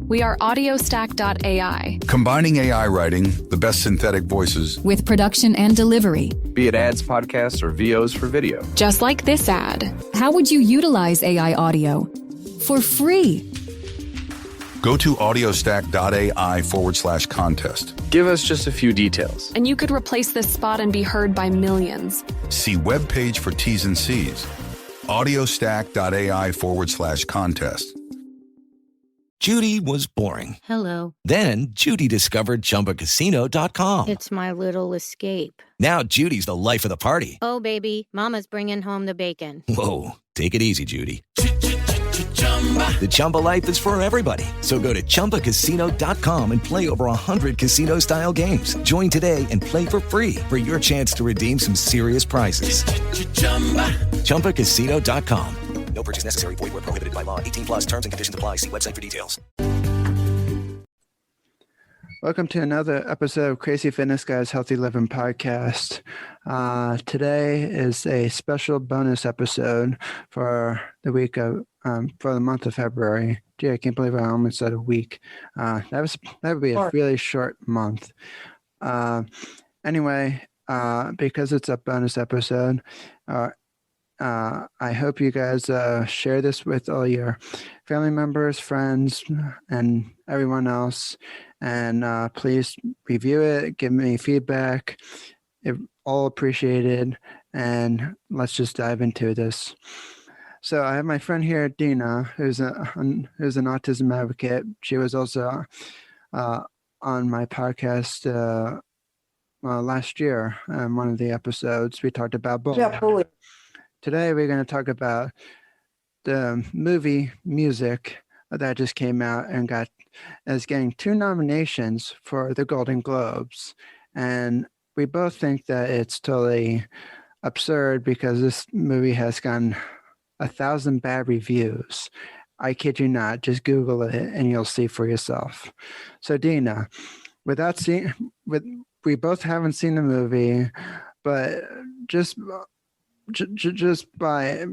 We are audiostack.ai. Combining AI writing, the best synthetic voices, with production and delivery. Be it ads, podcasts, or VOs for video. Just like this ad. How would you utilize AI audio? For free. Go to audiostack.ai/contest. Give us just a few details. And you could replace this spot and be heard by millions. See webpage for T's and C's. audiostack.ai/contest. Judy was boring. Hello. Then Judy discovered ChumbaCasino.com. It's my little escape. Now Judy's the life of the party. Oh, baby, mama's bringing home the bacon. Whoa, take it easy, Judy. The Chumba life is for everybody. So go to ChumbaCasino.com and play over 100 casino-style games. Join today and play for free for your chance to redeem some serious prizes. ChumbaCasino.com. No purchase necessary. Void where prohibited by law. 18+ terms and conditions apply. See website for details. Welcome to another episode of Crazy Fitness Guy's Healthy Living Podcast. Today is a special bonus episode for the week of for the month of February. Gee, I can't believe I almost said a week. That would be a really short month. Anyway, because it's a bonus episode, I hope you guys share this with all your family members, friends, and everyone else. And please review it, give me feedback. It all appreciated. And let's just dive into this. So I have my friend here, Dina, who's an autism advocate. She was also on my podcast last year. One of the episodes we talked about bullying. Yeah, bullying. Today, we're going to talk about the movie Music that just came out and is getting 2 nominations for the Golden Globes. And we both think that it's totally absurd because this movie has gotten 1,000 bad reviews. I kid you not. Just Google it and you'll see for yourself. So, Dina, we both haven't seen the movie, but just by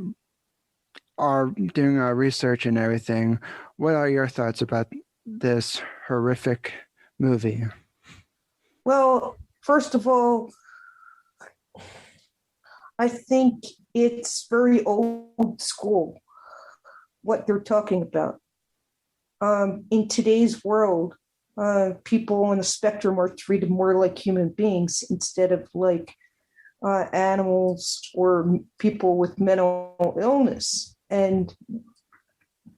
doing our research and everything, what are your thoughts about this horrific movie? Well, first of all, I think it's very old school what they're talking about. In today's world, people on the spectrum are treated more like human beings instead of like animals or people with mental illness. And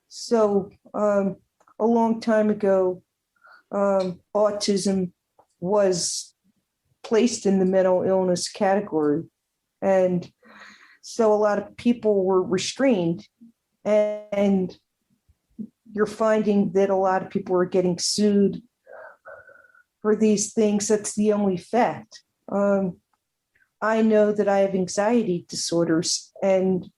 so a long time ago, autism was placed in the mental illness category. And so a lot of people were restrained, and you're finding that a lot of people are getting sued for these things. That's the only fact. I know that I have anxiety disorders, and,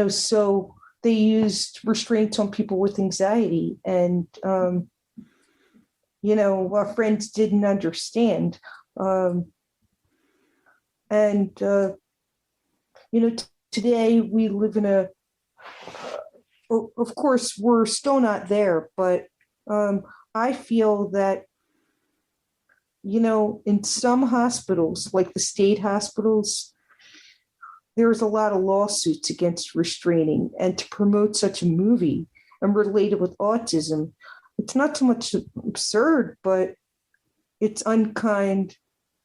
so they used restraints on people with anxiety, and, our friends didn't understand. Today we live in of course, we're still not there, but I feel that, in some hospitals, like the state hospitals, there's a lot of lawsuits against restraining, and to promote such a movie and relate it with autism, it's not so much absurd, but it's unkind,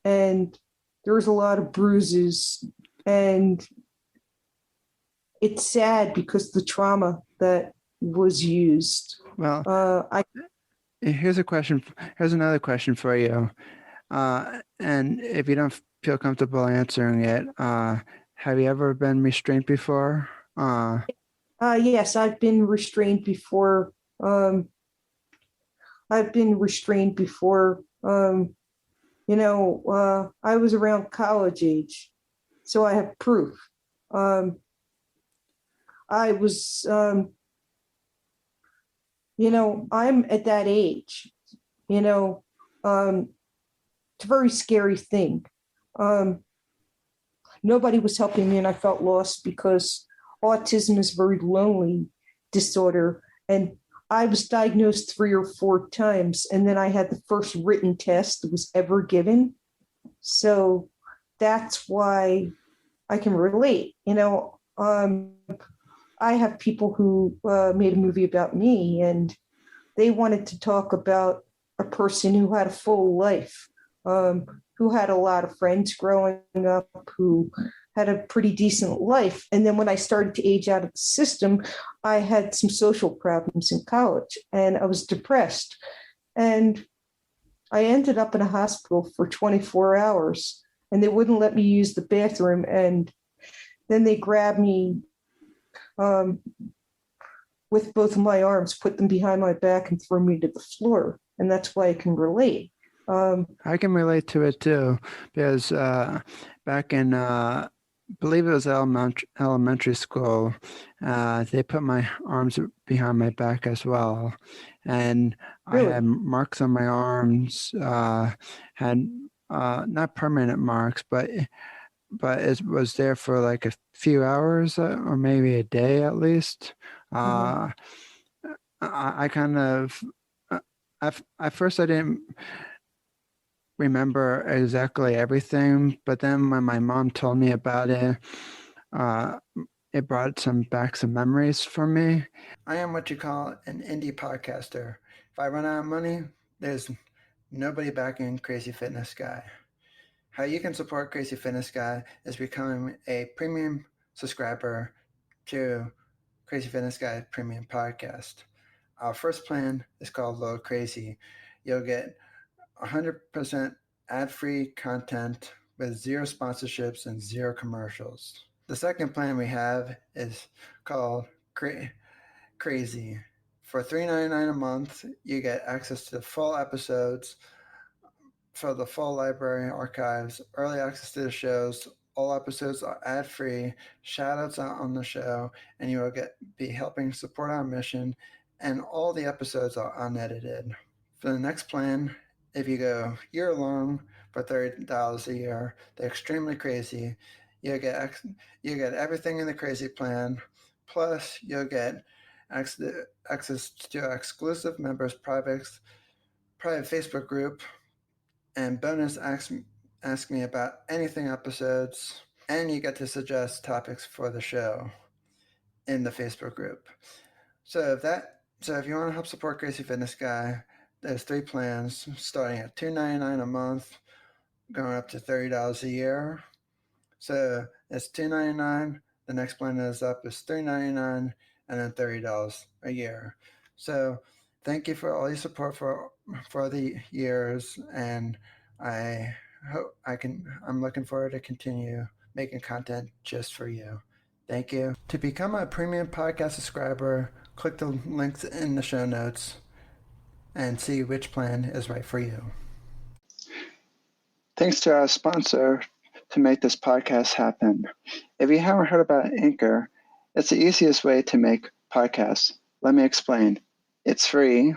and there's a lot of bruises, and it's sad because the trauma that was used. Well, here's another question for you. And if you don't feel comfortable answering it, have you ever been restrained before? Yes, I've been restrained before. I was around college age, so I have proof. I was, I'm at that age, it's a very scary thing. Nobody was helping me, and I felt lost because autism is a very lonely disorder, and I was diagnosed 3 or 4 times, and then I had the first written test that was ever given. So that's why I can relate. I have people who made a movie about me, and they wanted to talk about a person who had a full life, who had a lot of friends growing up, who had a pretty decent life. And then when I started to age out of the system, I had some social problems in college, and I was depressed. And I ended up in a hospital for 24 hours, and they wouldn't let me use the bathroom. And then they grabbed me with both of my arms, put them behind my back, and threw me to the floor. And that's why I can relate. I can relate to it too, because back in, believe it was elementary school, they put my arms behind my back as well. And Really? I had marks on my arms, had not permanent marks, but it was there for like a few hours or maybe a day at least. I kind of, at first I didn't remember exactly everything, but then when my mom told me about it, it brought some memories for me. I am what you call an indie podcaster. If I run out of money, there's nobody backing Crazy Fitness Guy. How you can support Crazy Fitness Guy is becoming a premium subscriber to Crazy Fitness Guy Premium Podcast. Our first plan is called Load Crazy. You'll get 100% ad-free content with 0 sponsorships and 0 commercials. The second plan we have is called Crazy. For $3.99 a month, you get access to the full episodes for the full library archives, early access to the shows. All episodes are ad-free, shout-outs on the show, and you will be helping support our mission, and all the episodes are unedited. For the next plan, if you go year-long for $30 a year, the Extremely Crazy, you'll get everything in the Crazy plan, plus you'll get access to exclusive members' private Facebook group, and bonus ask me about anything episodes, and you get to suggest topics for the show in the Facebook group. So if you want to help support Crazy Fitness Guy, there's 3 plans starting at $2.99 a month, going up to $30 a year. So it's $2.99. The next plan is up is $3.99, and then $30 a year. So thank you for all your support for the years, and I hope I'm looking forward to continue making content just for you. Thank you. To become a premium podcast subscriber, click the links in the show notes and see which plan is right for you. Thanks to our sponsor to make this podcast happen. If you haven't heard about Anchor, it's the easiest way to make podcasts. Let me explain. It's free.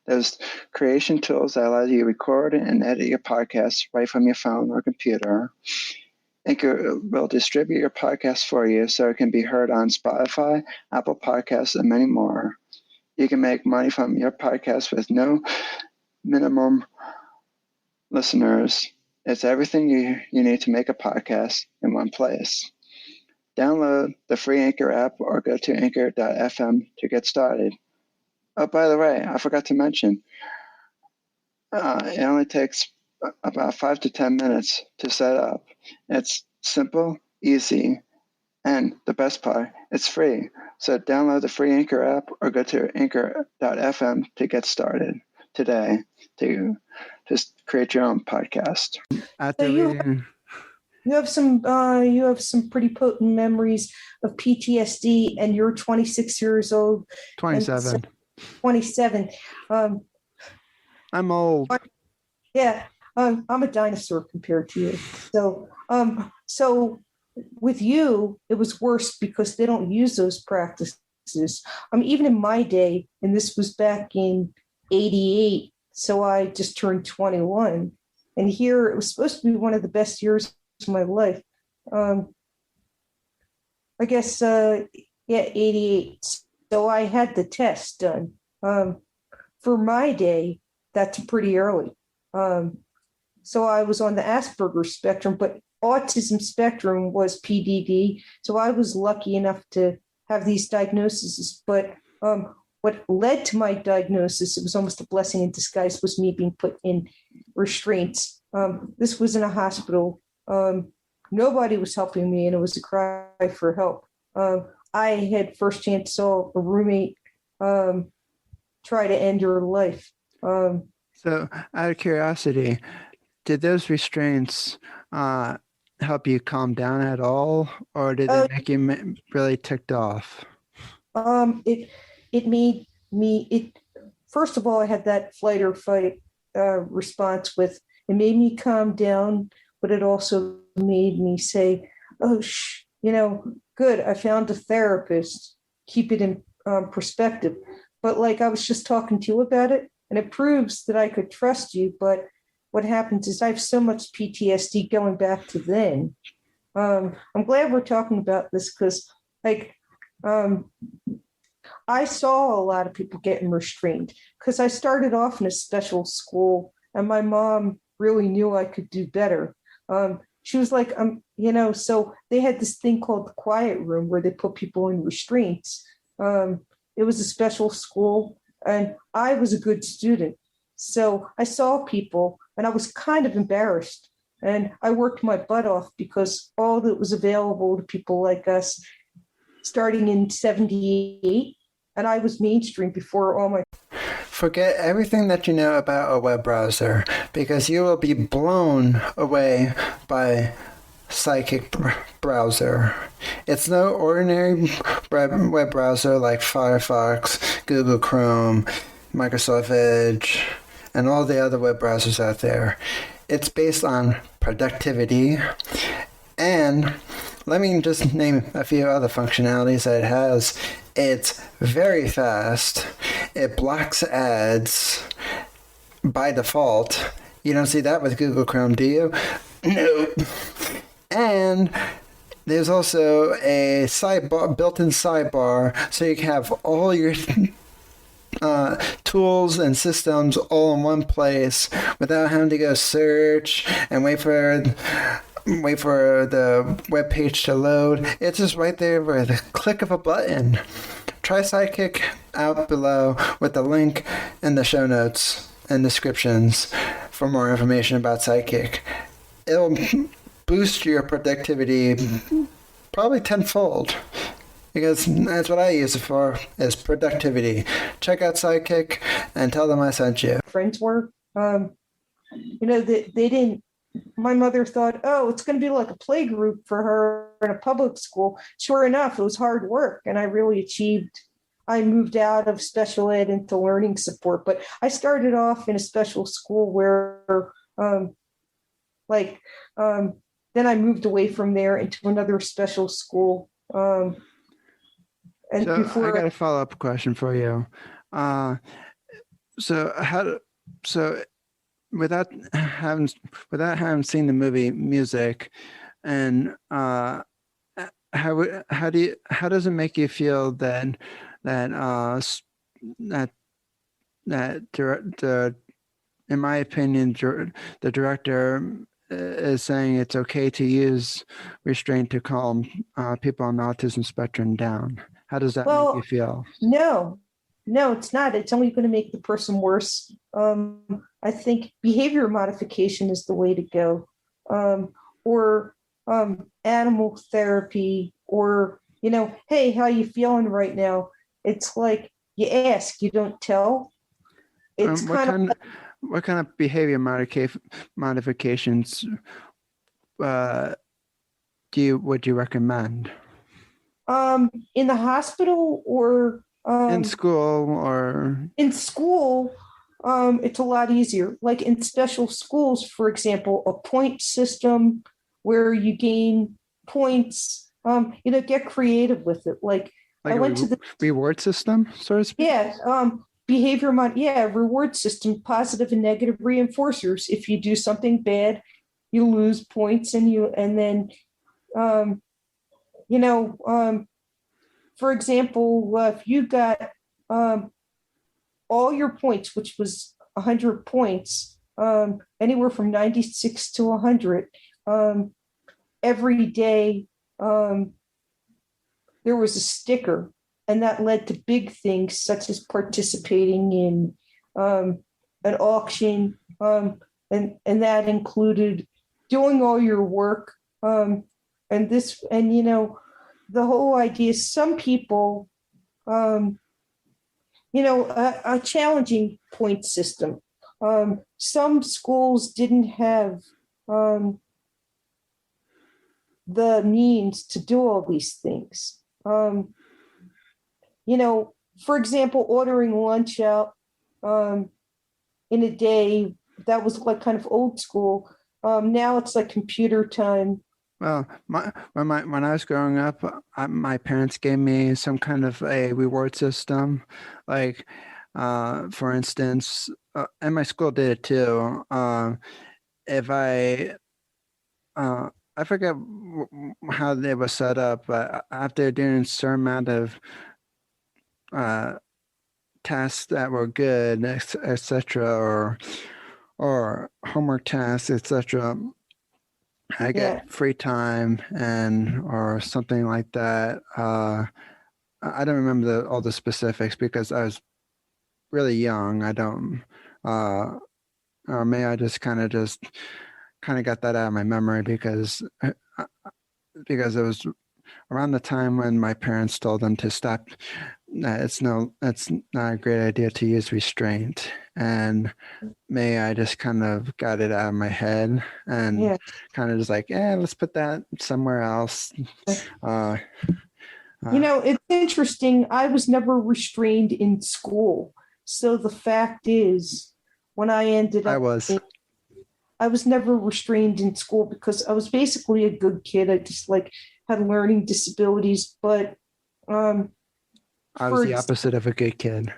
There's creation tools that allow you to record and edit your podcast right from your phone or computer. Anchor will distribute your podcast for you so it can be heard on Spotify, Apple Podcasts, and many more. You can make money from your podcast with no minimum listeners. It's everything you need to make a podcast in one place. Download the free Anchor app or go to anchor.fm to get started. Oh, by the way, I forgot to mention, it only takes about 5 to 10 minutes to set up. It's simple, easy, and the best part, it's free. So download the free Anchor app or go to anchor.fm to get started today to just create your own podcast. So you have some pretty potent memories of PTSD, and you're 26 years old. 27. 27. I'm old. Yeah, I'm a dinosaur compared to you. So with you, it was worse because they don't use those practices. Even in my day, and this was back in '88, so I just turned 21, and here it was supposed to be one of the best years of my life. I guess, 88. So I had the test done. For my day, that's pretty early. So I was on the Asperger's spectrum, but autism spectrum was PDD. So I was lucky enough to have these diagnoses. But what led to my diagnosis, it was almost a blessing in disguise, was me being put in restraints. This was in a hospital. Nobody was helping me, and it was a cry for help. I had firsthand saw a roommate try to end her life. So, out of curiosity, did those restraints help you calm down at all, or did they make you really ticked off? It made me. First of all, I had that flight or fight response with. It made me calm down, but it also made me say, "Oh, good. I found a therapist. Keep it in perspective." But like I was just talking to you about it, and it proves that I could trust you. But what happens is I have so much PTSD going back to then. I'm glad we're talking about this because, I saw a lot of people getting restrained because I started off in a special school, and my mom really knew I could do better. She was like, so they had this thing called the quiet room where they put people in restraints. It was a special school, and I was a good student. So I saw people, and I was kind of embarrassed. And I worked my butt off because all that was available to people like us starting in 78, and I was mainstream before all my... Forget everything that you know about a web browser, because you will be blown away by Psychic browser. It's no ordinary web browser like Firefox, Google Chrome, Microsoft Edge, and all the other web browsers out there. It's based on productivity, and let me just name a few other functionalities that it has. It's very fast. It blocks ads by default. You don't see that with Google Chrome, do you? No. And there's also a sidebar, built-in sidebar, so you can have all your tools and systems all in one place without having to go search and wait for the web page to load. It's just right there with a click of a button. Try Sidekick out below with the link in the show notes and descriptions for more information about Sidekick. It'll boost your productivity probably tenfold, because that's what I use it for, is productivity. Check out Sidekick and tell them I sent you. Friends were, they didn't. My mother thought, oh, it's going to be like a play group for her in a public school. Sure enough, it was hard work, and I really achieved. I moved out of special ed into learning support, but I started off in a special school where, then I moved away from there into another special school. And so before I got a follow-up question for you. Without having seen the movie Music, and how does it make you feel that in my opinion, the director is saying it's okay to use restraint to calm people on the autism spectrum down? How does that make you feel? No, it's not. It's only going to make the person worse. I think behavior modification is the way to go, or animal therapy, or, hey, how you feeling right now? It's like you ask, you don't tell. It's what kind of behavior modifications would you recommend? In the hospital or in school or in school, it's a lot easier. Like in special schools, for example, a point system where you gain points. Get creative with it. Like I went to the reward system, so to speak. Yeah, reward system, positive and negative reinforcers. If you do something bad, you lose points, and then for example, if you got all your points, which was 100 points, anywhere from 96 to 100, every day there was a sticker, and that led to big things such as participating in an auction, and that included doing all your work, and the whole idea is some people, a challenging point system. Some schools didn't have the means to do all these things. For example, ordering lunch out in a day, that was like kind of old school. Now it's like computer time. Well, when I was growing up, my parents gave me some kind of a reward system. Like, for instance, and my school did it too. If I forget how they were set up, but after doing a certain amount of tasks that were good, etc., or homework tasks, etc., I get free time or something like that. I don't remember all the specifics because I was really young. I don't, or maybe I just kind of got that out of my memory because it was around the time when my parents told them to stop. It's not a great idea to use restraint, and maybe I just kind of got it out of my head and kind of just like, let's put that somewhere else. It's interesting. I was never restrained in school, so the fact is, when I ended up, I was never restrained in school because I was basically a good kid. I just had learning disabilities, but I was the opposite of a good kid.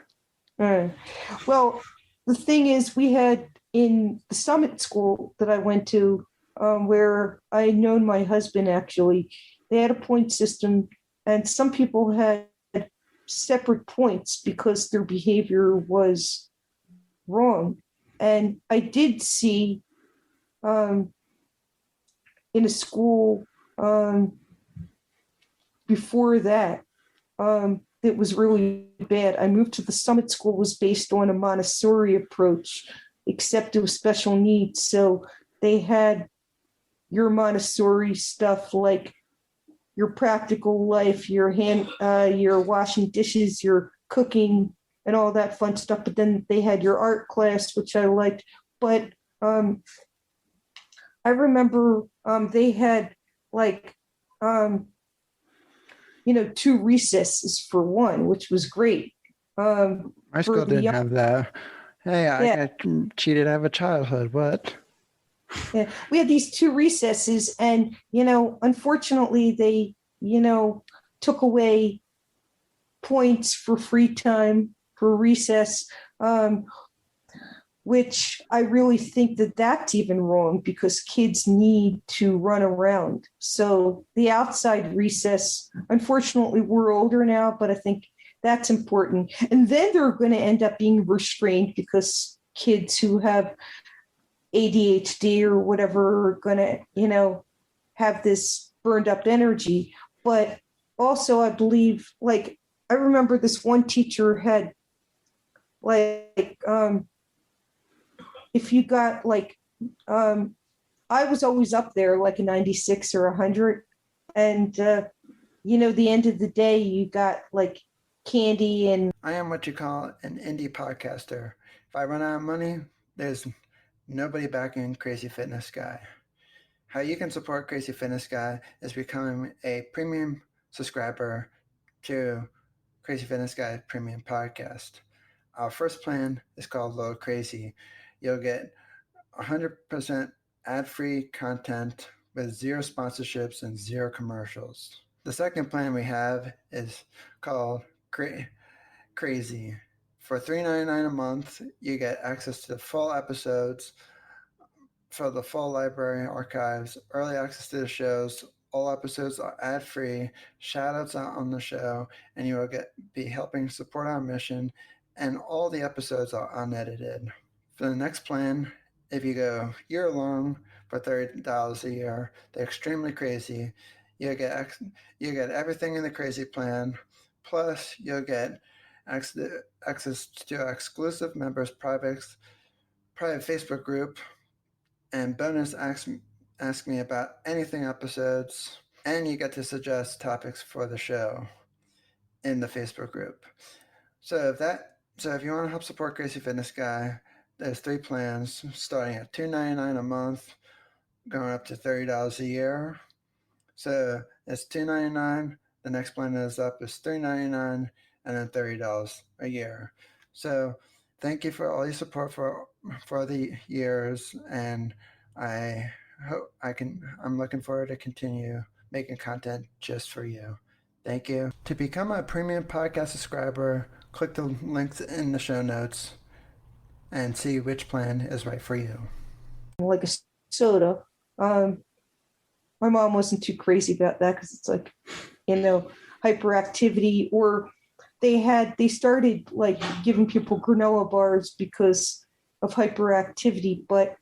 Well, the thing is, we had in the summit school that I went to, where I had known my husband, actually, they had a point system, and some people had separate points because their behavior was wrong. And I did see in a school before that, it was really bad. I moved to the summit school, was based on a Montessori approach, except it was special needs. So they had your Montessori stuff, like your practical life, your washing dishes, your cooking, and all that fun stuff. But then they had your art class, which I liked. But I remember they had 2 recesses for one, which was great. My school didn't have that. Hey, I got cheated out of a childhood. What? Yeah, we had these 2 recesses, and unfortunately, they took away points for free time for recess, which I really think that that's even wrong because kids need to run around. So the outside recess, unfortunately, we're older now, but I think that's important. And then they're going to end up being restrained because kids who have ADHD or whatever are going to, have this burned up energy. But also, I believe, I remember this one teacher had, if you got I was always up there like a 96 or 100. And, the end of the day, you got candy and. I am what you call an indie podcaster. If I run out of money, there's nobody backing Crazy Fitness Guy. How you can support Crazy Fitness Guy is becoming a premium subscriber to Crazy Fitness Guy Premium Podcast. Our first plan is called Low Crazy. You'll get 100% ad-free content with 0 sponsorships and 0 commercials. The second plan we have is called Crazy. For $3.99 a month, you get access to the full episodes for the full library archives, early access to the shows. All episodes are ad-free, shout-outs on the show, and you will be helping support our mission and all the episodes are unedited. For the next plan, if you go year long for $30 a year, the extremely crazy, you get everything in the crazy plan, plus you'll get access to exclusive members' private Facebook group, and bonus ask me about anything episodes, and you get to suggest topics for the show in the Facebook group. So if you want to help support Crazy Fitness Guy, there's 3 plans starting at $2.99 a month, going up to $30 a year. So it's $2.99. The next plan is up is $3.99, and then $30 a year. So thank you for all your support for the years, and I'm looking forward to continue making content just for you. Thank you. To become a premium podcast subscriber, click the links in the show notes and see which plan is right for you. Like a soda. My mom wasn't too crazy about that because it's like, hyperactivity, or they started like giving people granola bars because of hyperactivity. But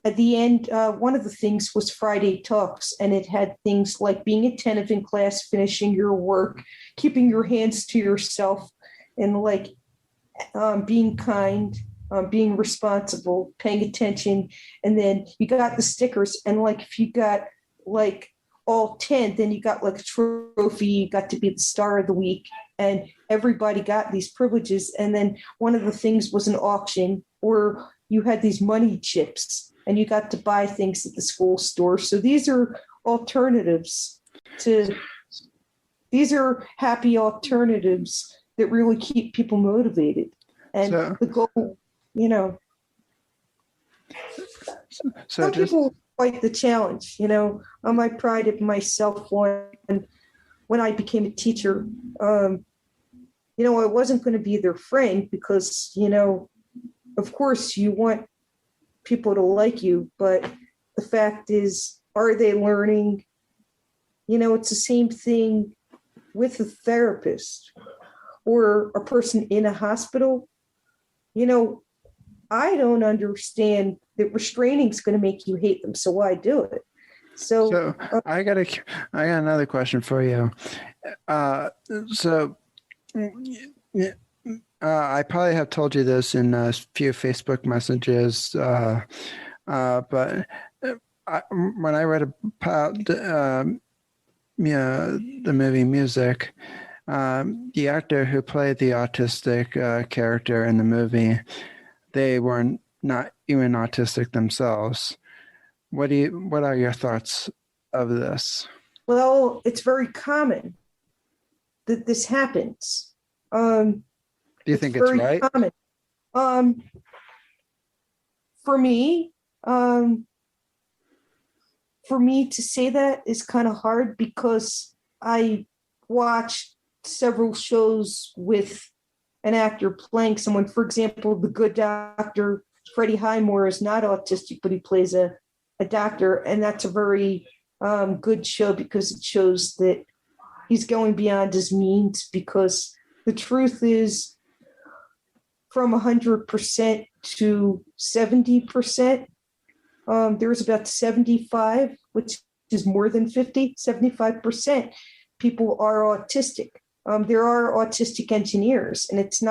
at the end, one of the things was Friday Talks, and it had things like being attentive in class, finishing your work, keeping your hands to yourself, and like being kind, being responsible, paying attention. And then you got the stickers, and like if you got like all 10, then you got like a trophy, you got to be the star of the week, and everybody got these privileges. And then one of the things was an auction, or you had these money chips, and you got to buy things at the school store. So these are alternatives these are happy alternatives that really keep people motivated. And the goal, some people fight the challenge, I prided myself when I became a teacher, I wasn't going to be their friend because, of course you want people to like you, but the fact is, are they learning? It's the same thing with a therapist or a person in a hospital. I don't understand that restraining is going to make you hate them, so why do it? So I got another question for you. I probably have told you this in a few Facebook messages, but when I read about the movie Music, the actor who played the autistic character in the movie, they were not even autistic themselves. What are your thoughts of this? Well, it's very common that this happens. Do you think it's right? Common. For me to say that is kind of hard because I watched several shows with an actor playing someone. For example, The Good Doctor, Freddie Highmore is not autistic, but he plays a doctor, and that's a very good show because it shows that he's going beyond his means, because the truth is, from 100% to 70%, there's about 75, which is more than 50, 75% people are autistic. There are autistic engineers, and it's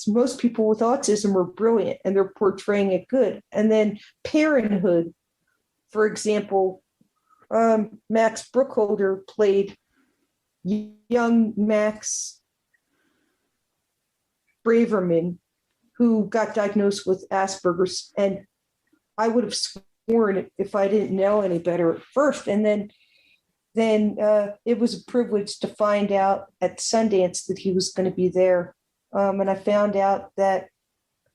most people with autism are brilliant and they're portraying it good. And then Parenthood, for example, Max Brookholder played young Max Braverman, who got diagnosed with Asperger's. And I would have sworn, if I didn't know any better at first, and then it was a privilege to find out at Sundance that he was going to be there. And I found out that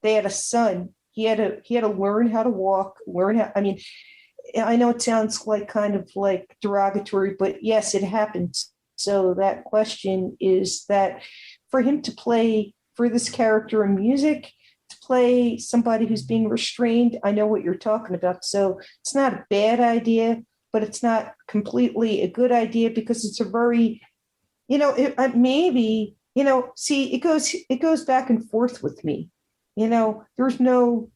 they had a son. He had to learn how to walk, I know it sounds like kind of like derogatory, but yes, it happens. So that question is that for him to play for this character in Music, to play somebody who's being restrained, I know what you're talking about. So it's not a bad idea, but it's not completely a good idea, because it's a very, maybe See, it goes back and forth with me. There's no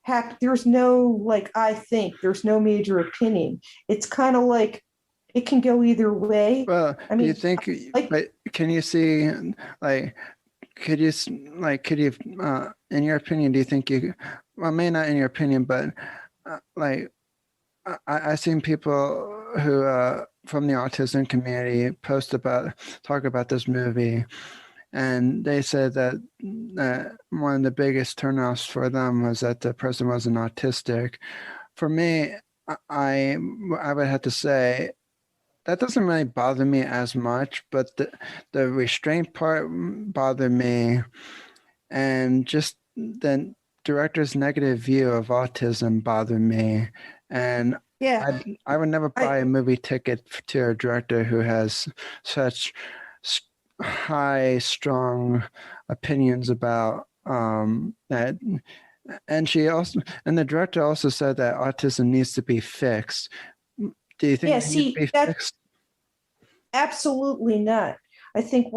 like I think, there's no major opinion. It's kind of like it can go either way. Well, I mean, you think, like, but can you see, like, could you, in your opinion, do you think well, maybe not in your opinion, but I've seen people who from the autism community talk about this movie, and they said that one of the biggest turnoffs for them was that the person wasn't autistic. For me, I would have to say that doesn't really bother me as much, but the restraint part bothered me, and just the director's negative view of autism bothered me. And yeah, I would never buy a movie ticket to a director who has such high, strong opinions about that. And the director also said that autism needs to be fixed. Do you think it needs to be fixed? Absolutely not. I think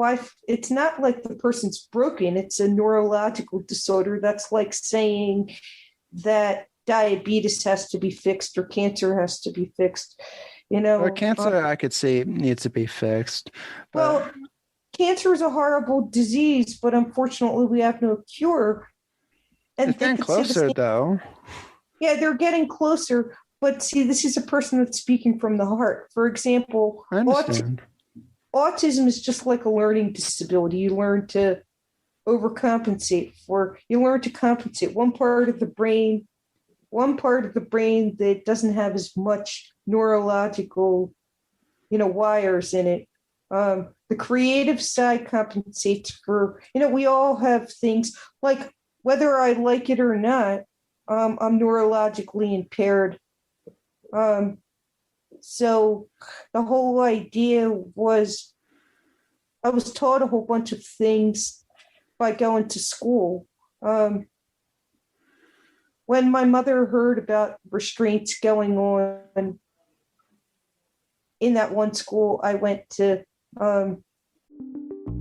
it's not like the person's broken. It's a neurological disorder. That's like saying that diabetes has to be fixed or cancer has to be fixed. Well, cancer I could see needs to be fixed. Well, cancer is a horrible disease, but unfortunately we have no cure. And it's getting closer, though. Yeah, they're getting closer. But see, this is a person that's speaking from the heart. For example, I understand. Autism is just like a learning disability. You learn to overcompensate you learn to compensate one part of the brain that doesn't have as much neurological, wires in it. The creative side compensates for, we all have things like whether I like it or not, I'm neurologically impaired. So the whole idea was I was taught a whole bunch of things by going to school. When my mother heard about restraints going on in that one school, I went to.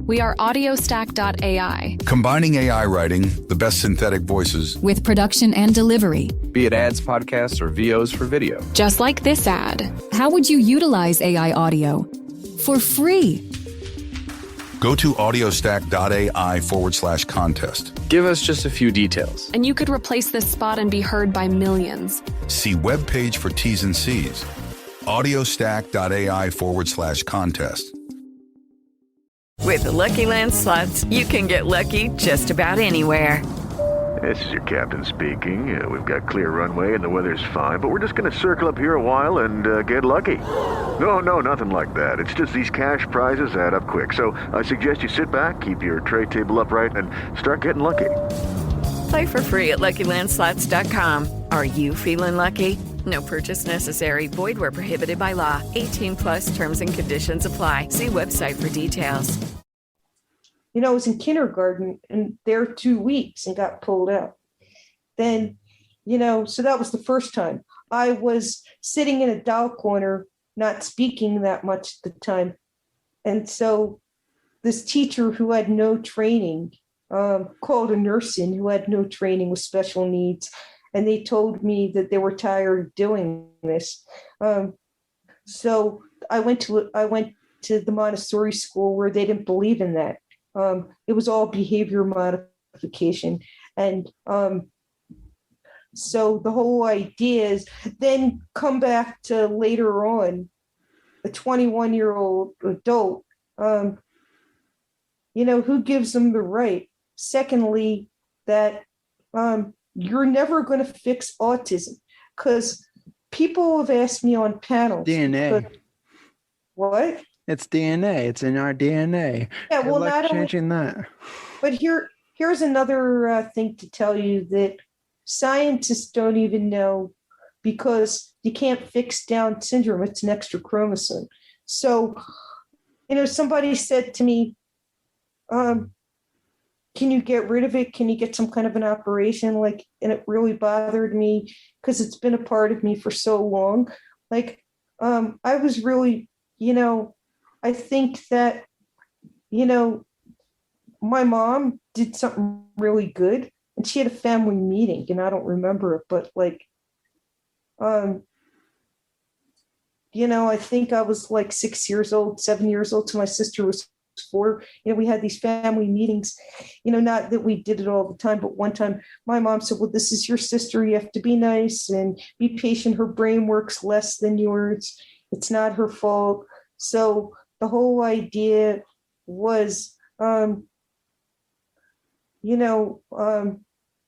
We are audiostack.ai. Combining AI writing, the best synthetic voices, with production and delivery. Be it ads, podcasts, or VOs for video. Just like this ad. How would you utilize AI audio? For free. Go to audiostack.ai/contest. Give us just a few details. And you could replace this spot and be heard by millions. See webpage for T's and C's. audiostack.ai/contest. With the Lucky Land Slots, you can get lucky just about anywhere. This is your captain speaking. We've got clear runway and the weather's fine, but we're just going to circle up here a while and get lucky. No, nothing like that. It's just these cash prizes add up quick. So I suggest you sit back, keep your tray table upright, and start getting lucky. Play for free at LuckyLandSlots.com. Are you feeling lucky? No purchase necessary. Void where prohibited by law. 18+ terms and conditions apply. See website for details. I was in kindergarten and there 2 weeks and got pulled out. Then, so that was the first time. I was sitting in a doll corner, not speaking that much at the time. And so this teacher who had no training called a nurse in who had no training with special needs. And they told me that they were tired of doing this. So I went to the Montessori school where they didn't believe in that. It was all behavior modification. And so the whole idea is then come back to later on, a 21-year-old adult, who gives them the right? Secondly, that you're never going to fix autism, because people have asked me on panels. DNA. What? It's DNA. It's in our DNA. Yeah, well, not changing that. But here's another thing to tell you that scientists don't even know, because you can't fix Down syndrome. It's an extra chromosome. So, somebody said to me, can you get rid of it? Can you get some kind of an operation? And it really bothered me because it's been a part of me for so long. I was really, I think that, my mom did something really good, and she had a family meeting, and I don't remember it, but like, I think I was like 6 years old, 7 years old, till my sister was 4. We had these family meetings, not that we did it all the time, but one time my mom said, well, this is your sister. You have to be nice and be patient. Her brain works less than yours. It's not her fault. So the whole idea was,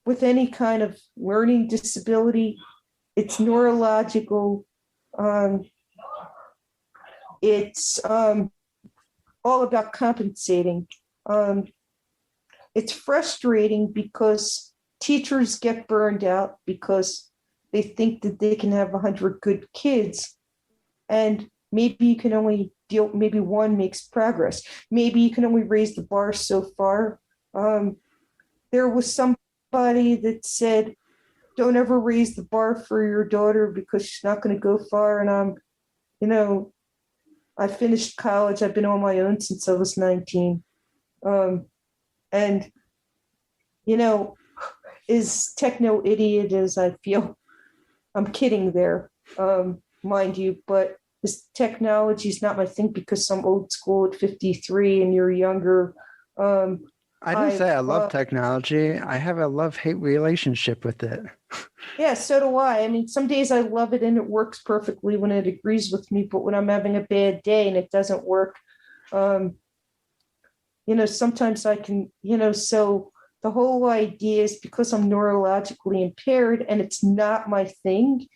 with any kind of learning disability, it's neurological. It's all about compensating. It's frustrating because teachers get burned out because they think that they can have 100 good kids, and maybe you can only maybe one makes progress. Maybe you can only raise the bar so far. There was somebody that said, don't ever raise the bar for your daughter because she's not going to go far. And I finished college. I've been on my own since I was 19. And, as techno idiot as I feel, I'm kidding there, mind you, but this technology is not my thing because I'm old school at 53 and you're younger. I didn't say I love technology. I have a love-hate relationship with it. Yeah, so do I. I mean, some days I love it and it works perfectly when it agrees with me, but when I'm having a bad day and it doesn't work, sometimes I can, so the whole idea is because I'm neurologically impaired and it's not my thing,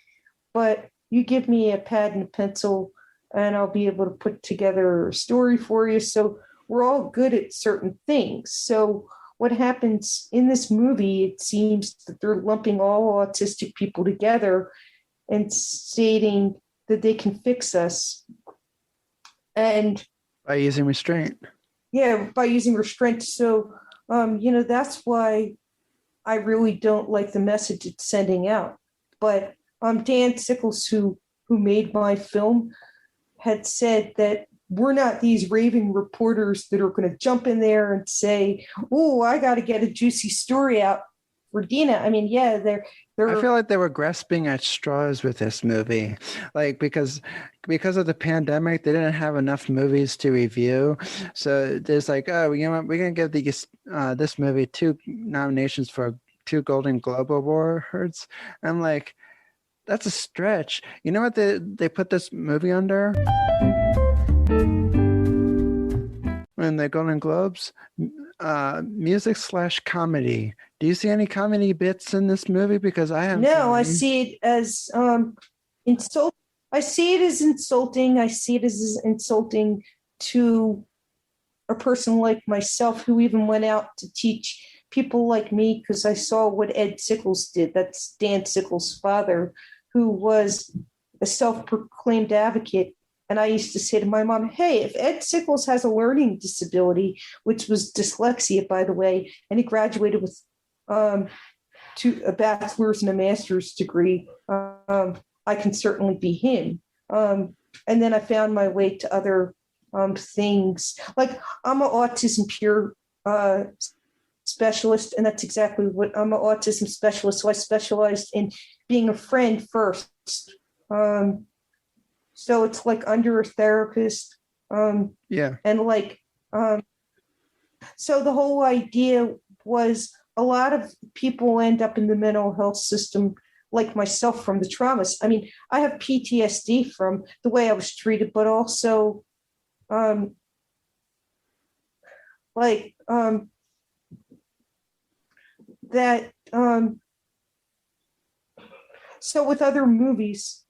but you give me a pad and a pencil and I'll be able to put together a story for you. So we're all good at certain things. So what happens in this movie, it seems that they're lumping all autistic people together and stating that they can fix us. And by using restraint. Yeah, by using restraint. So, that's why I really don't like the message it's sending out. But Dan Sickles, who made my film, had said that we're not these raving reporters that are going to jump in there and say, oh, I got to get a juicy story out for Dina. I mean, yeah, they're I feel like they were grasping at straws with this movie, like because of the pandemic, they didn't have enough movies to review. So there's like, oh, you know what, we're going to give this movie 2 nominations for 2 Golden Globe Awards. I'm like, that's a stretch. You know what they put this movie under? In the Golden Globes, music/comedy. Do you see any comedy bits in this movie? Because I haven't. No, I see it as insult. I see it as insulting. I see it as insulting to a person like myself who even went out to teach people like me because I saw what Ed Sickles did. That's Dan Sickles' father, who was a self-proclaimed advocate. And I used to say to my mom, hey, if Ed Sickles has a learning disability, which was dyslexia, by the way, and he graduated with a bachelor's and a master's degree, I can certainly be him. And then I found my way to other things. Like I'm an autism peer specialist, and that's exactly what I'm an autism specialist. So I specialized in being a friend first. So it's like under a therapist. Yeah. And like, so the whole idea was a lot of people end up in the mental health system like myself from the traumas. I mean, I have PTSD from the way I was treated, but also so with other movies,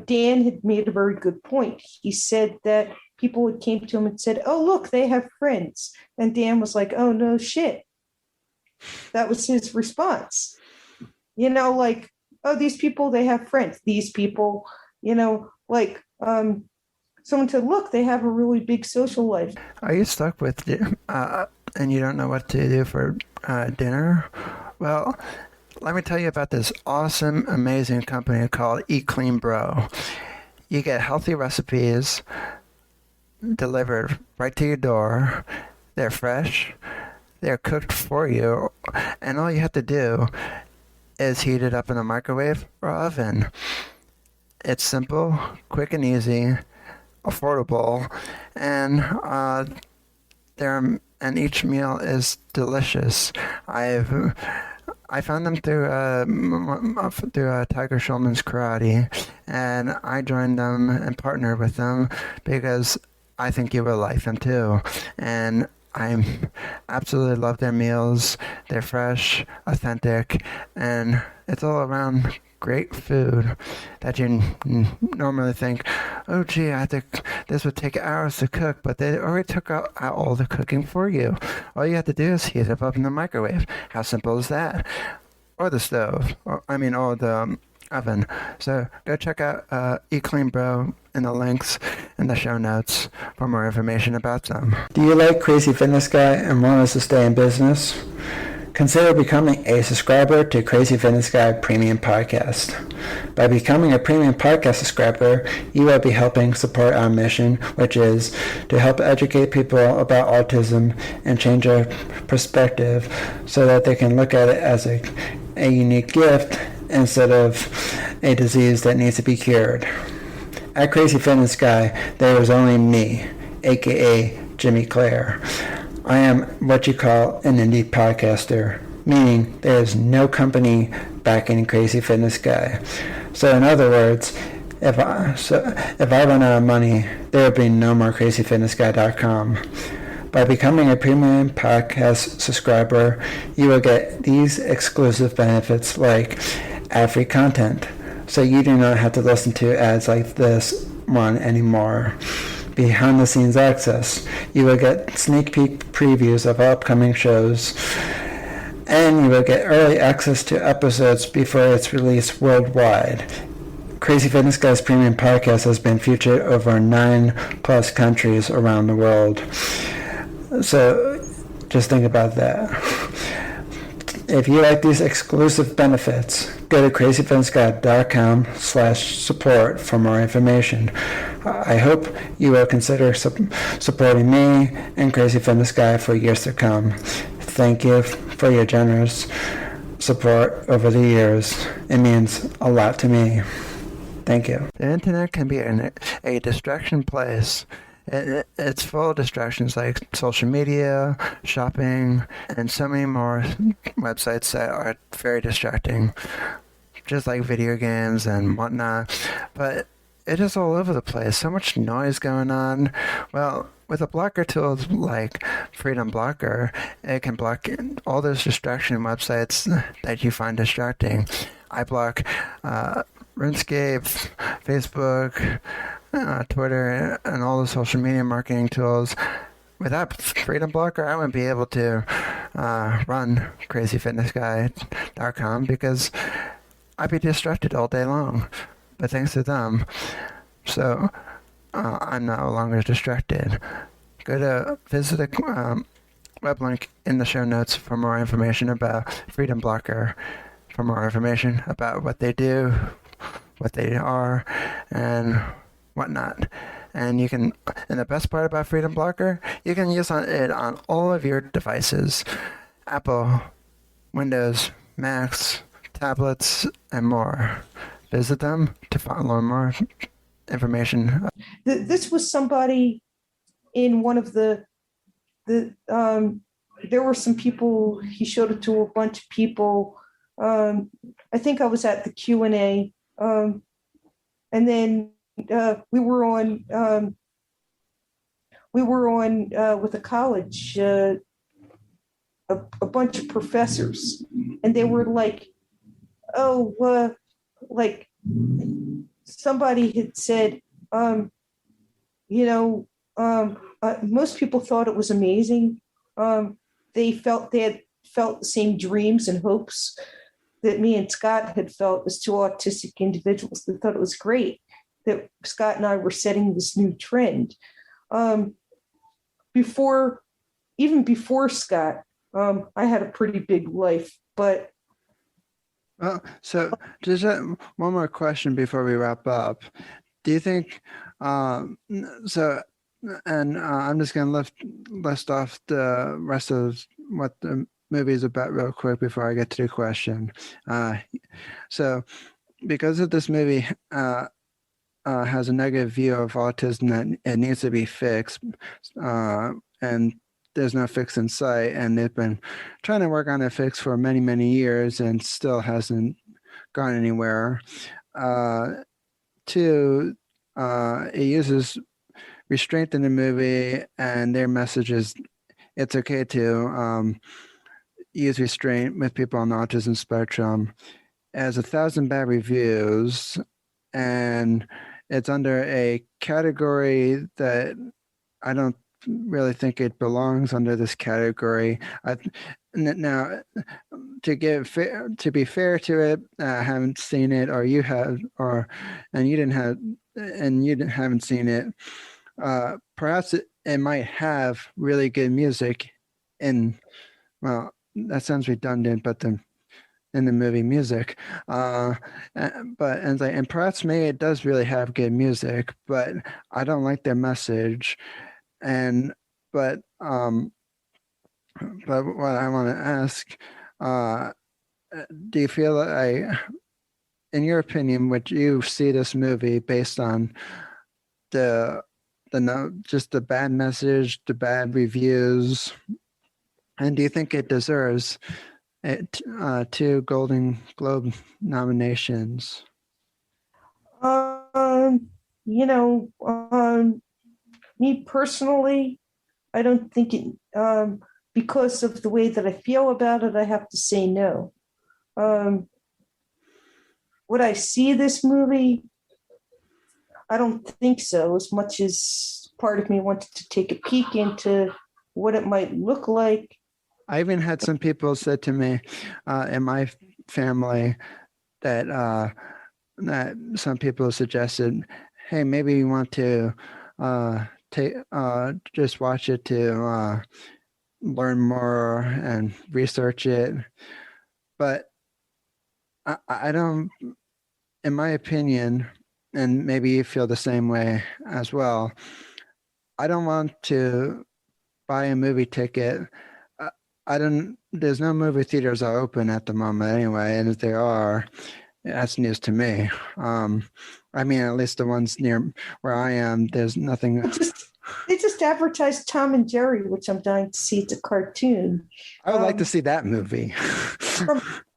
Dan had made a very good point. He said that people would came to him and said, oh, look, they have friends. And Dan was like, oh, no shit. That was his response. Like, oh, these people, they have friends. These people, like someone said, look, they have a really big social life. Are you stuck with and you don't know what to do for dinner? Well, let me tell you about this awesome, amazing company called Eat Clean Bro. You get healthy recipes delivered right to your door. They're fresh. they're cooked for you, and all you have to do is heat it up in a microwave or oven. It's simple, quick and easy, affordable, and each meal is delicious. I found them through Tiger Schulman's Karate, and I joined them and partnered with them because I think you will like them too. And I absolutely love their meals. They're fresh, authentic, and it's all around great food that you normally think, oh gee, I think this would take hours to cook, but they already took out all the cooking for you. All you have to do is heat it up in the microwave. How simple is that? Or the stove, or the oven. So go check out Eat Clean Bro in the links in the show notes for more information about them. Do you like Crazy Fitness Guy and want us to stay in business? Consider becoming a subscriber to Crazy Fitness Guy Premium Podcast. By becoming a Premium Podcast subscriber, you will be helping support our mission, which is to help educate people about autism and change their perspective so that they can look at it as a unique gift instead of a disease that needs to be cured. At Crazy Fitness Guy, there is only me, aka Jimmy Clare. I am what you call an indie podcaster, meaning there is no company backing Crazy Fitness Guy. So in other words, if I run out of money, there will be no more CrazyFitnessGuy.com. By becoming a premium podcast subscriber, you will get these exclusive benefits like ad-free content, so you do not have to listen to ads like this one anymore. Behind the scenes access. You will get sneak peek previews of upcoming shows, and you will get early access to episodes before it's released worldwide. Crazy Fitness Guy's Premium Podcast has been featured over 9+ countries around the world. So just think about that. If you like these exclusive benefits, go to crazyfitnessguy.com/support for more information. I hope you will consider supporting me and Crazy Fitness Guy for years to come. Thank you for your generous support over the years. It means a lot to me. Thank you. The internet can be a distraction place. It's full of distractions like social media, shopping, and so many more websites that are very distracting, just like video games and whatnot. But it is all over the place. So much noise going on. Well, with a blocker tool like Freedom Blocker, it can block all those distraction websites that you find distracting. I block RuneScape, Facebook, Twitter, and all the social media marketing tools. Without Freedom Blocker, I wouldn't be able to run CrazyFitnessGuy.com because I'd be distracted all day long. But thanks to them, so I'm no longer distracted. Go to visit the web link in the show notes for more information about Freedom Blocker, for more information about what they do, what they are, and whatnot. And you can, and the best part about Freedom Blocker, you can use it on all of your devices: Apple, Windows, Macs, tablets, and more. Visit them to learn more information. This was somebody in one of the there were some people, he showed it to a bunch of people. I think I was at the Q&A, and then we were on with a college, a bunch of professors, and they were like, like somebody had said, most people thought it was amazing. They had felt the same dreams and hopes that me and Scott had felt as two autistic individuals. They thought it was great that Scott and I were setting this new trend. Before Scott, I had a pretty big life, but so just one more question before we wrap up. Do you think, I'm just going to list off the rest of what the movie is about real quick before I get to the question. So because of this movie has a negative view of autism that it needs to be fixed, and there's no fix in sight, and they've been trying to work on a fix for many, many years and still hasn't gone anywhere. Two, it uses restraint in the movie, and their message is it's okay to use restraint with people on the autism spectrum. It has 1,000 bad reviews, and it's under a category that I don't really think it belongs under this category. Now, to be fair to it, I haven't seen it, or you have, and you haven't seen it. Perhaps it might have really good music well, that sounds redundant, but in the movie music, and perhaps maybe it does really have good music, but I don't like their message. But what I want to ask, do you feel that in your opinion, would you see this movie based on just the bad message, the bad reviews, and do you think it deserves 2 Golden Globe nominations? Me personally, I don't think it, because of the way that I feel about it, I have to say no. Would I see this movie? I don't think so, as much as part of me wanted to take a peek into what it might look like. I even had some people said to me in my family that some people suggested, hey, maybe you want to just watch it to learn more and research it. But I don't, in my opinion, and maybe you feel the same way as well, I don't want to buy a movie ticket. There's no movie theaters are open at the moment anyway, and if they are, that's news to me. I mean, at least the ones near where I am, there's nothing. They just advertised Tom and Jerry, which I'm dying to see. It's a cartoon. I would like to see that movie.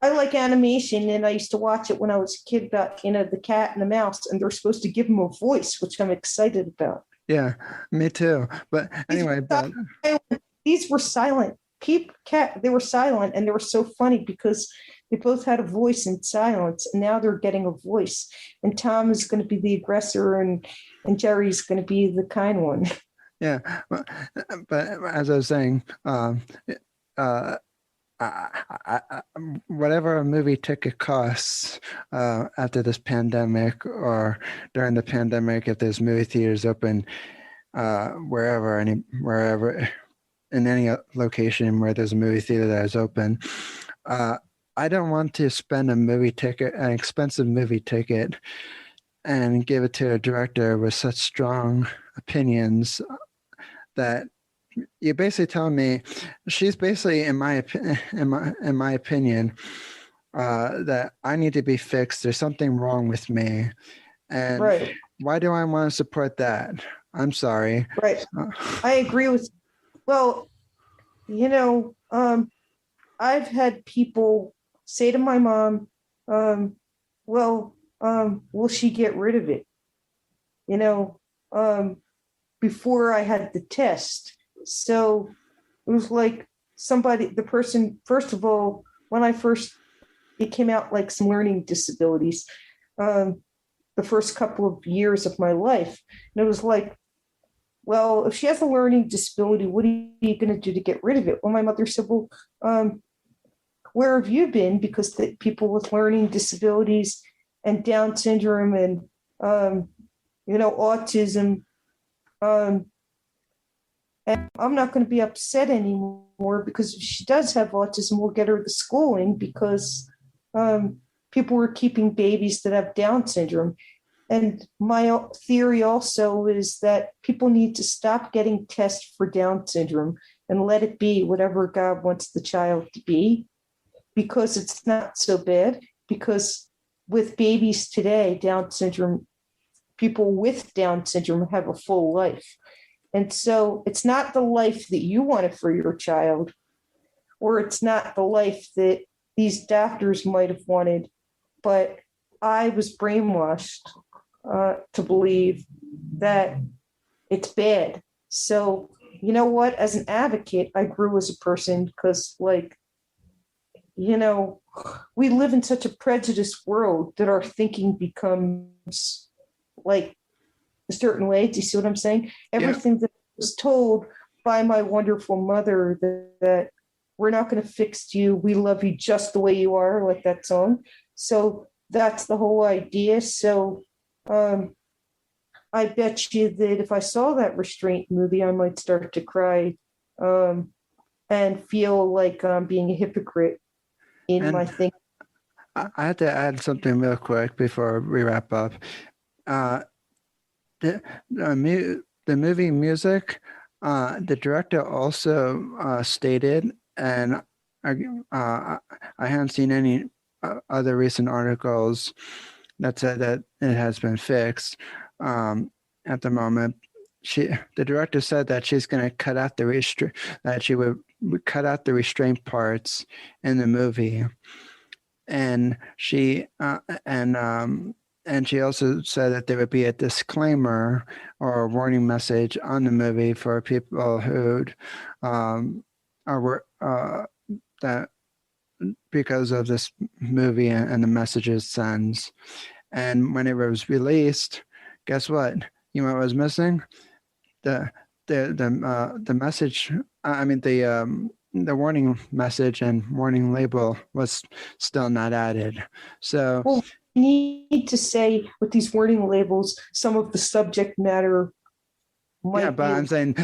I like animation, and I used to watch it when I was a kid about, the cat and the mouse, and they're supposed to give them a voice, which I'm excited about. Yeah, me too. But anyway, these were silent. They were silent, and they were so funny because they both had a voice in silence, and now they're getting a voice. And Tom is going to be the aggressor, and Jerry's going to be the kind one. Yeah, but as I was saying, whatever a movie ticket costs after this pandemic or during the pandemic, if there's movie theaters open wherever in any location where there's a movie theater that is open, I don't want to spend an expensive movie ticket, and give it to a director with such strong opinions that you're basically telling me she's basically, in my opinion, that I need to be fixed. There's something wrong with me, and right. Why do I want to support that? I'm sorry. Right. I agree with. Well, I've had people say to my mom, will she get rid of it? Before I had the test. So it was like the person, first of all, when it came out like some learning disabilities, the first couple of years of my life. And it was like, well, if she has a learning disability, what are you going to do to get rid of it? Well, my mother said, well, where have you been? Because the people with learning disabilities and Down syndrome and, autism, and I'm not going to be upset anymore, because if she does have autism, we'll get her the schooling, because people were keeping babies that have Down syndrome. And my theory also is that people need to stop getting tests for Down syndrome and let it be whatever God wants the child to be, because it's not so bad. Because with babies today, Down syndrome, people with Down syndrome have a full life. And so it's not the life that you wanted for your child, or it's not the life that these doctors might have wanted, but I was brainwashed to believe that it's bad. So, you know what? As an advocate, I grew as a person because, like, you know, we live in such a prejudiced world that our thinking becomes like a certain way. Do you see what I'm saying? Everything that I was told by my wonderful mother that we're not going to fix you. We love you just the way you are, like that song. So that's the whole idea. So I bet you that if I saw that Restraint movie, I might start to cry and feel like I'm being a hypocrite in my thinking. I had to add something real quick before we wrap up. The movie music, the director also stated, and I haven't seen any other recent articles that said that it has been fixed at the moment. The director said that she's going to cut out that she would cut out the restraint parts in the movie, and she she also said that there would be a disclaimer or a warning message on the movie for people who are that because of this movie and the message it sends. And when it was released, guess what? You know what was missing? The message. I mean the warning message and warning label was still not added. So. Well, you need to say with these warning labels, some of the subject matter. I'm saying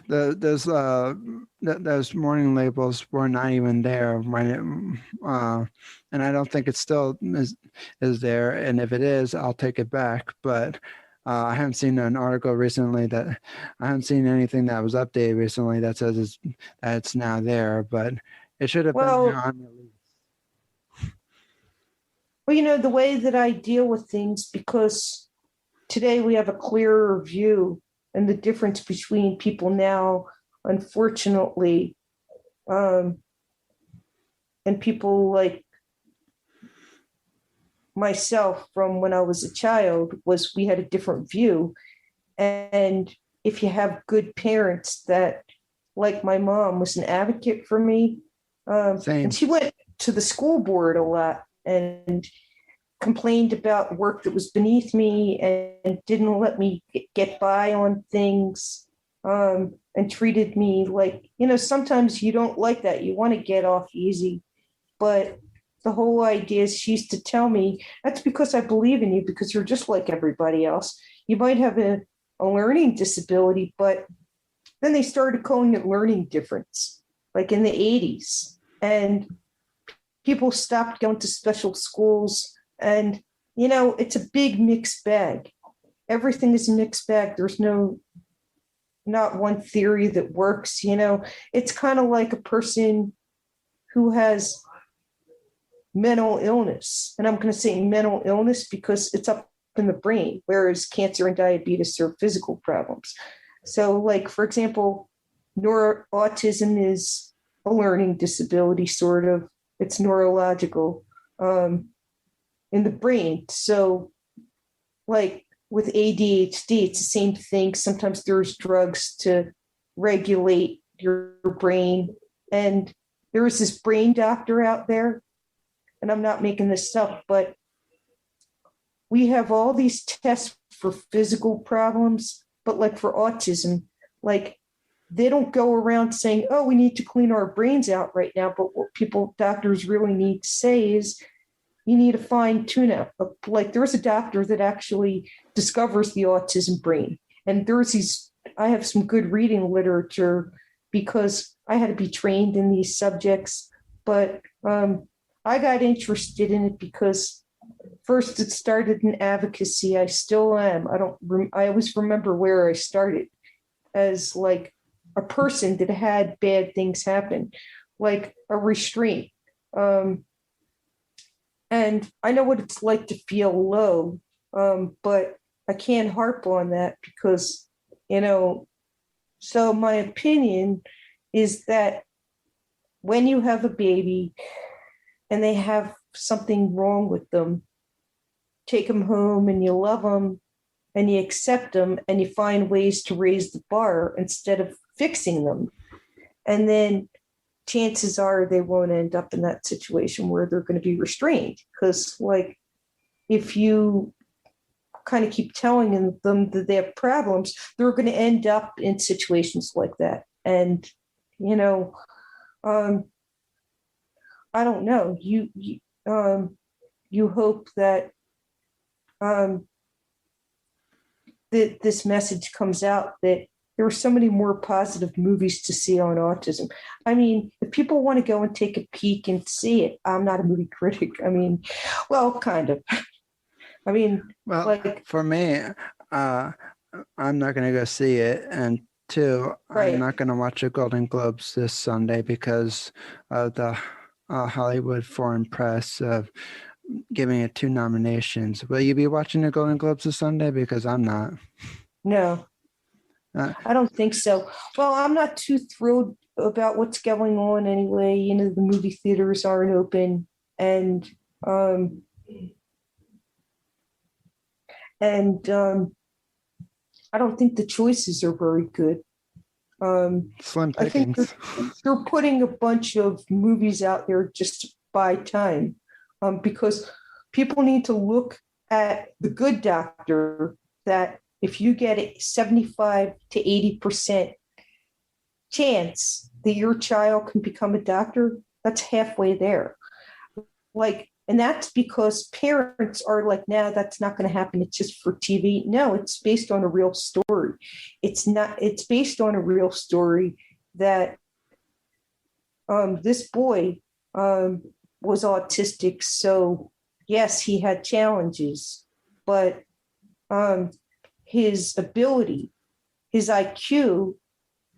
those warning labels were not even there when it, and I don't think it still is there. And if it is, I'll take it back. But I haven't seen an article recently I haven't seen anything that was updated recently that says that it's now there. But it should have been there on the list. Well, you know, the way that I deal with things, because today we have a clearer view, and the difference between people now, unfortunately, and people like myself from when I was a child, was we had a different view. And if you have good parents that, like my mom was an advocate for me, and she went to the school board a lot and complained about work that was beneath me and didn't let me get by on things, and treated me like, you know, sometimes you don't like that. You want to get off easy. But the whole idea is she used to tell me, that's because I believe in you, because you're just like everybody else. You might have a learning disability, but then they started calling it learning difference, like in the 80s. And people stopped going to special schools. And, you know, it's a big mixed bag. Everything is a mixed bag. There's not one theory that works, you know. It's kind of like a person who has mental illness. And I'm going to say mental illness because it's up in the brain, whereas cancer and diabetes are physical problems. So, like, for example, autism is a learning disability, sort of. It's neurological in the brain. So, like with ADHD, it's the same thing. Sometimes there's drugs to regulate your brain. And there is this brain doctor out there, and I'm not making this up, but we have all these tests for physical problems, but like for autism, like they don't go around saying, oh, we need to clean our brains out right now. But what doctors really need to say is, you need to fine tune it. Like there's a doctor that actually discovers the autism brain. And I have some good reading literature because I had to be trained in these subjects, but I got interested in it because first it started in advocacy. I still am. I always remember where I started. as like a person that had bad things happen, like a restraint. And I know what it's like to feel low, but I can't harp on that because, so my opinion is that when you have a baby and they have something wrong with them, take them home and you love them and you accept them and you find ways to raise the bar instead of fixing them. And then chances are they won't end up in that situation where they're going to be restrained. Because like, if you kind of keep telling them that they have problems, they're going to end up in situations like that. And, I don't know, you hope that that this message comes out, that there are so many more positive movies to see on autism. I mean, if people want to go and take a peek and see it, I'm not a movie critic. I mean, well, kind of. I mean, well, like for me, I'm not going to go see it. And two, right. I'm not going to watch the Golden Globes this Sunday because of the Hollywood Foreign Press of giving it 2 nominations. Will you be watching the Golden Globes this Sunday? Because I'm not. No. I don't think so. Well, I'm not too thrilled about what's going on anyway. The movie theaters aren't open, and I don't think the choices are very good. Slim I think pickings. they're putting a bunch of movies out there just to buy time, because people need to look at The Good Doctor, that if you get a 75 to 80% chance that your child can become a doctor, that's halfway there. And that's because parents are like, no, that's not going to happen. It's just for TV. No, it's based on a real story. It's based on a real story that this boy was autistic. So yes, he had challenges, but his ability, his IQ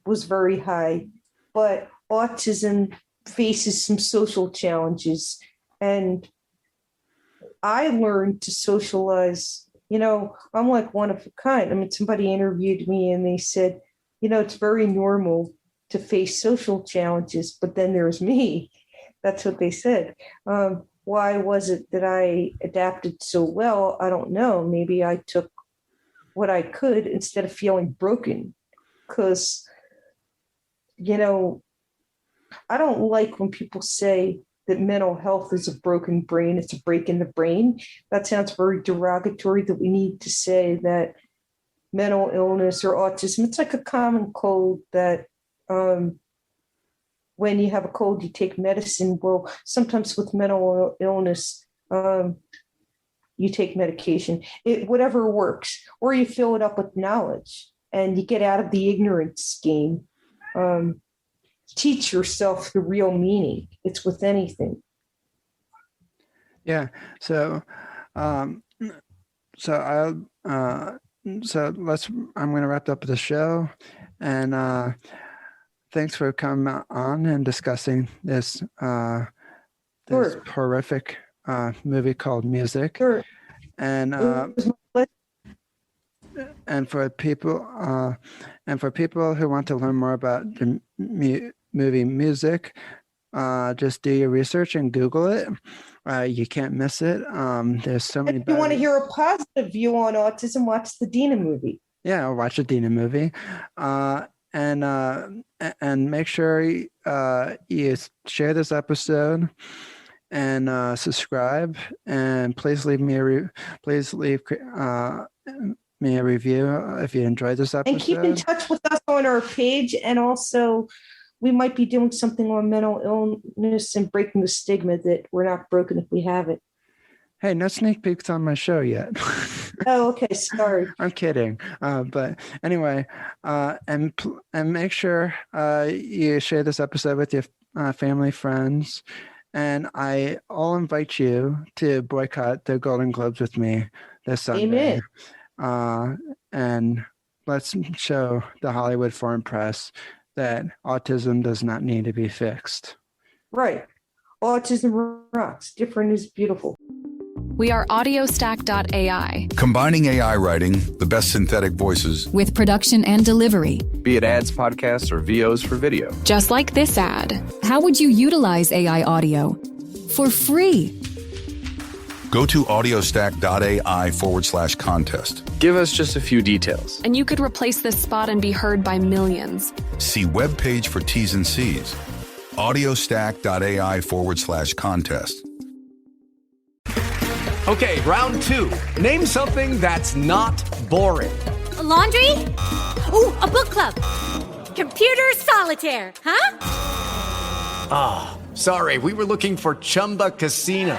was very high, but autism faces some social challenges. And I learned to socialize, I'm like one of a kind. I mean, somebody interviewed me and they said, it's very normal to face social challenges, but then there's me. That's what they said. Why was it that I adapted so well? I don't know. Maybe I took what I could instead of feeling broken, because, I don't like when people say that mental health is a broken brain. It's a break in the brain. That sounds very derogatory, that we need to say that mental illness or autism, it's like a common cold that when you have a cold, you take medicine. Well, sometimes with mental illness, you take medication, whatever works, or you fill it up with knowledge and you get out of the ignorance game. Teach yourself the real meaning. It's with anything. Yeah. So, I'm going to wrap up the show, and thanks for coming on and discussing this Sure. horrific movie called Music. Sure. And for people who want to learn more about the movie Music, just do your research and Google it. You can't miss it. There's so many. If you want to hear a positive view on autism, watch the Dina movie. Yeah, I'll watch the Dina movie. And make sure you share this episode and subscribe, and please leave me a review if you enjoyed this episode. And keep in touch with us on our page, and also we might be doing something on mental illness and breaking the stigma that we're not broken if we have it. Hey, no sneak peeks on my show yet. Oh, okay. Sorry. I'm kidding. But anyway, and make sure you share this episode with your family, friends. And I'll invite you to boycott the Golden Globes with me this Sunday. Amen. And let's show the Hollywood foreign press that autism does not need to be fixed. Right. Autism rocks. Different is beautiful. We are audiostack.ai Combining AI writing, the best synthetic voices, with production and delivery. Be it ads, podcasts, or VOs for video. Just like this ad. How would you utilize AI audio? For free. go to audiostack.ai/contest. Give us just a few details. And you could replace this spot and be heard by millions. See webpage for T's and C's. audiostack.ai/contest. Okay, round two. Name something that's not boring. A laundry? Ooh, a book club. Computer solitaire, huh? Ah, sorry, we were looking for Chumba Casino.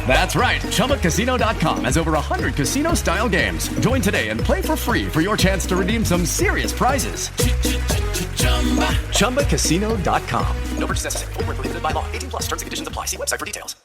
That's right, ChumbaCasino.com has over 100 casino-style games. Join today and play for free for your chance to redeem some serious prizes. ChumbaCasino.com. No purchase necessary. Void where prohibited by law. 18+ terms and conditions apply. See website for details.